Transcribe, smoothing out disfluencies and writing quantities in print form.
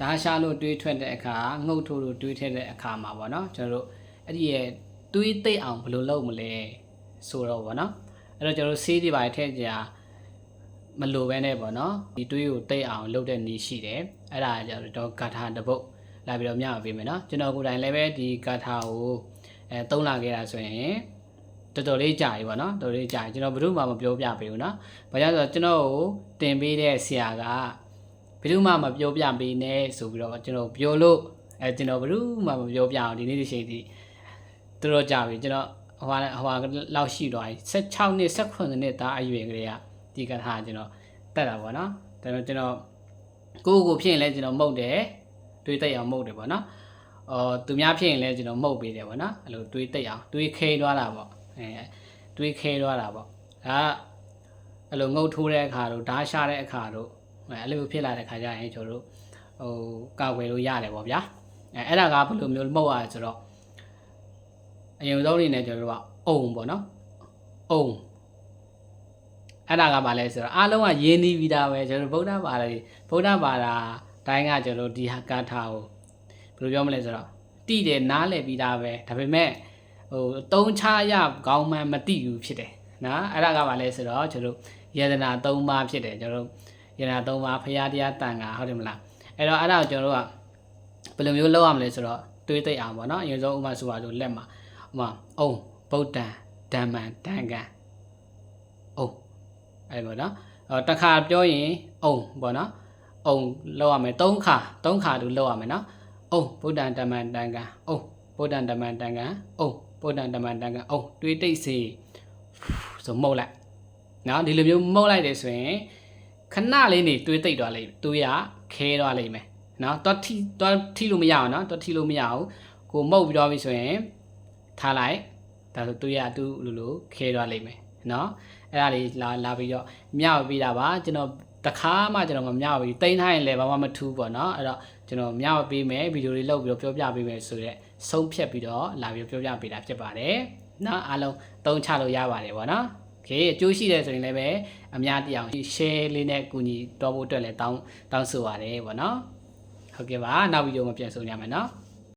ဓာတ်ရှာလို့တွေးထွက်တဲ့အခါငုတ်ထိုးလို့တွေးထည့်တဲ့အခါမှာပေါ့နော်ကျွန်တော်တို့အဲ့ဒီရဲ့တွေးသိအောင်ဘယ်လိုလုပ်မလဲဆိုတော့ပေါ့နော်အဲ့တော့ကျွန်တော်တို့ဆေးတွေပါထည့်ကြမလိုပဲနဲ့ပေါ့နော်ဒီတွေးကိုသိအောင်လုပ်တဲ့နည်းရှိတယ်အဲ့ဒါကြတော့ဂါထာတစ်ပုတ်လာပြီးတော့မျှပေးမယ်နော်ကျွန်တော်ကိုယ်တိုင်လည်းပဲဒီဂါထာကိုသုံးလာခဲ့တာဆိုရင်တော်တော်လေးကြာပြီပေါ့နော်တော်တော်လေးကြာကျွန်တော်ဘယ်သူမှမပြောပြပေးဘူးနော်ဘာကြောင့်ဆိုတော့ကျွန်တော်ကိုတင်ပေးတဲ့ဆရာကဘယ်သူမှမပြောပြပေးနဲ့ဆိုပြီးတော့ကျွန်တော်ပြောလို့ကျွန်တော်ဘယ်သူမှမပြောပြအောင်ဒီနေ့ဒီချိန်ထိတော်တော်ကြာပြီကျွန်တော်ဟိုလောက်ရှိသွားပြီ16နှစ်18နှစ်သားအရွယ်ကလေးကဒီကထာကျွန်တော်တက်တာပေါ့နော်ဒါပေမဲ့ကျွန်တော်ကိုဖြစ်ရင်လည်းကျွန်တော်မှုတ်တယ်တွေးသိအောင်မှုတ်တယ်ပေါ့နော်သူများဖြစ်ရင်လည်းကျွန်တော်မှုတ်ပေးတယ်ပေါ့နော်အဲ့လိုတွေးသိအောင်တွေးခဲသွားတာပေါ့တွေးခဲသွားတာပေါ့ဒါအဲ့လိုငုတ်ထိုးတဲ့အခါတို့ဓာတ်ရှာတဲ့အခါတို့အဲ့လိုဖြစ်လာတဲ့ခါကျရင်ကျွန်တော်တို့ကောက်ွယ်လို့ရတယ်ပေါ့ဗျာအဲ့ဒါကဘယ်လိုမျိုးမှုတ်ရလဲဆိုတော့အရင်ဆုံးအနေနဲ့ကျွန်တော်တို့ကအုံပေါ့နော်အုံအဲ့ဒါကဘာလဲဆိုတော့အားလုံးကရင်းနှီးပြီးသားပဲကျွန်တော်ဗုဒ္ဓဘာသာတိုင်းကကျွန်တော်ဒီဟာဂါထာကိုဘယ်လိုပြောမလဲဆိုတော့တိတယ်နားလည်ပြီးသားပဲဒါပေမဲ့သုံးချရကောင်းမှမတိဘူးဖြစ်တယ်နော်အဲ့ဒါကဘာလဲဆိုတော့ကျွန်တော်ယတနာ၃ပါးဖြစ်တယ်ကျွန်တော်ယတနာ၃ပါးဖရာတရားတန်ခါဟုတ်တယ်မလားအဲ့တော့အဲ့ဒါကိုကျွန်တော်တို့ကဘယ်လိုမျိုးလုပ်ရမလဲဆိုတော့တွေးသိအောင်ပေါ့နော်အရင်ဆုံးဥပမာဆိုပါလို့လက်မှာဥပမာအုံဗုဒ္ဓံဓမ္မံတန်ခါအုံအဲ့ပေါ့နော်တစ်ခါပြောရင်အုံပေါ့နော်အုံလောက်ရမယ်၃ခါတို့လောက်ရမယ်နော်အုံဗုဒ္ဓံဓမ္မံတန်ခါအုံဗုဒ္ဓံဓမ္မံတန်ခါအုံဗုဒ္ဓံဓမ္မံတန်ခါအုံတွေးတိတ်စေဆိုမှုတ်လိုက်နော်ဒီလိုမျိုးမှုတ်လိုက်တယ်ဆိုရင်ခဏလေးနေတွေးတိတ်သွားလိမ့်မယ်တွေးရခဲသွားလိမ့်မယ်နော်တော့ထိလို့မရအောင်နော်တော့ထိလို့မရအောင်ကိုမှုတ်ပြီးတော့ပြီဆိုရင်ထားလိုက်ဒါဆိုတွေးရသူ့လိုခဲသွားလိမ့်မယ်နော်အဲ့ဒါလေးလာပြီးတော့မျှပြီးတာပါကျွန်တော်တခါမှကျွန်တော်မမျှပြီးတိန်းထားရင်လည်းဘာမှမထူးပေါ့နော်အဲ့တော့ကျွန်တော်မျှပေးမယ်ဗီဒီယိုလေးလုပ်ပြီးတော့ပြောပြပေးမယ်ဆိုတော့ဆုံးဖြတ်ပြီးတော့လာပြီးပြောပြပေးတာဖြစ်ပါတယ်နော်အားလုံးသုံးချလို့ရပါတယ်ပေါ့နော်โอเคအကျိုးရှိတယ်ဆိုရင်လည်းပဲအများတိအောင် share လေးနဲ့ကူညီတော့ဖို့အတွက်လည်းတောင်းဆိုပါတယ်ပေါ့နော်ဟုတ်ကဲ့ပါနောက်ဗီဒီယိုမှာပြန်ဆုံကြမယ်နော်